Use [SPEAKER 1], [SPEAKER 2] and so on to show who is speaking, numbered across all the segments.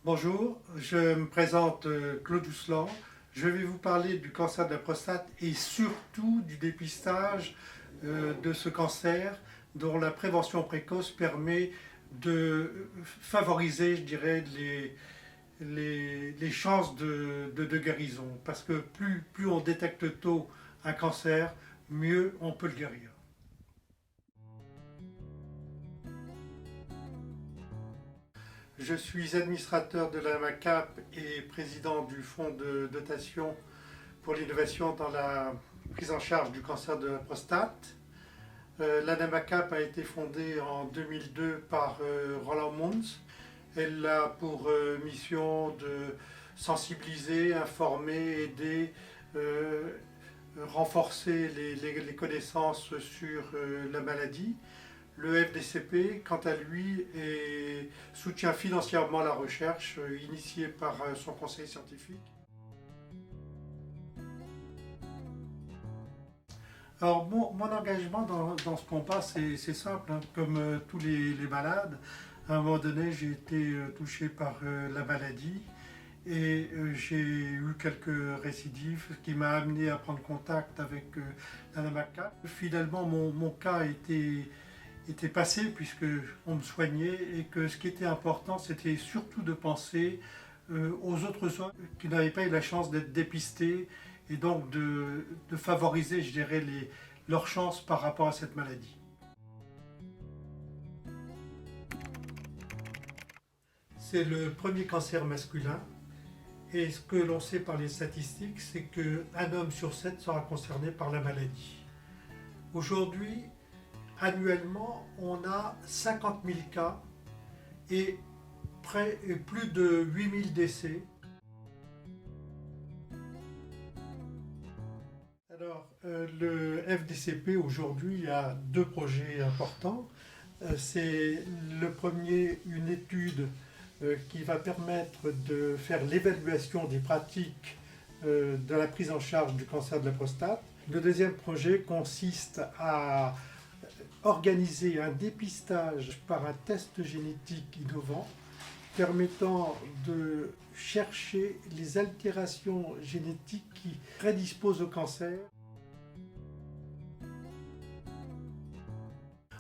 [SPEAKER 1] Bonjour, je me présente Claude Ouslan. Je vais vous parler du cancer de la prostate et surtout du dépistage de ce cancer dont la prévention précoce permet de favoriser, je dirais, les chances de guérison. Parce que plus on détecte tôt un cancer, mieux on peut le guérir. Je suis administrateur de la MACAP et président du fonds de dotation pour l'innovation dans la prise en charge du cancer de la prostate. L'ANAMACAP a été fondée en 2002 par Roland Mons. Elle a pour mission de sensibiliser, informer, aider, renforcer les connaissances sur la maladie. Le FDCP, quant à lui, soutient financièrement la recherche initiée par son conseil scientifique. Alors, mon engagement dans ce combat, c'est simple, hein. Comme tous les malades, à un moment donné, j'ai été touché par la maladie et j'ai eu quelques récidives, ce qui m'a amené à prendre contact avec la NAMACAP. Finalement, mon cas était passé puisqu'on me soignait et que ce qui était important, c'était surtout de penser aux autres hommes qui n'avaient pas eu la chance d'être dépistés et donc de favoriser, je dirais, leurs chances par rapport à cette maladie. C'est le premier cancer masculin et ce que l'on sait par les statistiques, c'est qu'un homme sur 7 sera concerné par la maladie. Aujourd'hui, annuellement, on a 50 000 cas et plus de 8 000 décès. Alors, le FDCP aujourd'hui a deux projets importants. C'est le premier, une étude qui va permettre de faire l'évaluation des pratiques de la prise en charge du cancer de la prostate. Le deuxième projet consiste à organiser un dépistage par un test génétique innovant permettant de chercher les altérations génétiques qui prédisposent au cancer.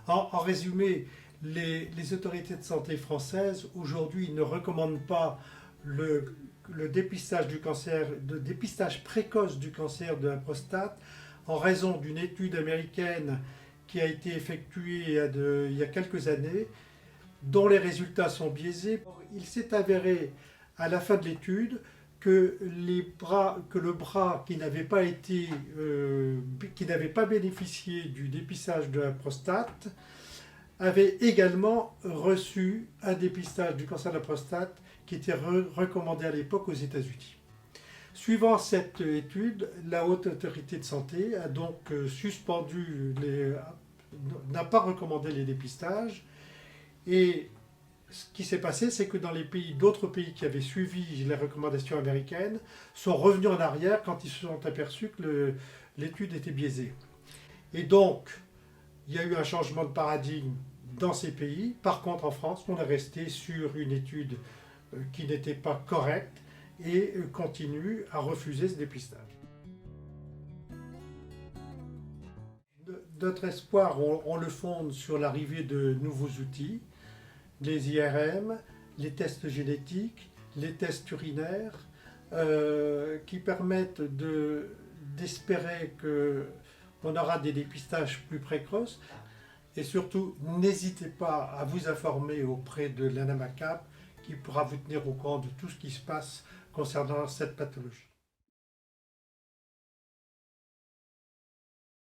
[SPEAKER 1] En résumé, les autorités de santé françaises aujourd'hui ne recommandent pas le dépistage du cancer, le dépistage précoce du cancer de la prostate en raison d'une étude américaine qui a été effectuée il y a quelques années, dont les résultats sont biaisés. Il s'est avéré à la fin de l'étude que le bras qui n'avait pas bénéficié du dépistage de la prostate avait également reçu un dépistage du cancer de la prostate qui était recommandé à l'époque aux États-Unis. Suivant cette étude, la Haute Autorité de Santé a donc n'a pas recommandé les dépistages. Et ce qui s'est passé, c'est que dans d'autres pays qui avaient suivi les recommandations américaines sont revenus en arrière quand ils se sont aperçus que l'étude était biaisée. Et donc, il y a eu un changement de paradigme dans ces pays. Par contre, en France, on est resté sur une étude qui n'était pas correcte et continue à refuser ce dépistage. Notre espoir, on le fonde sur l'arrivée de nouveaux outils, les IRM, les tests génétiques, les tests urinaires, qui permettent d'espérer qu'on aura des dépistages plus précoces. Et surtout, n'hésitez pas à vous informer auprès de l'ANAMACAP qui pourra vous tenir au courant de tout ce qui se passe concernant cette pathologie.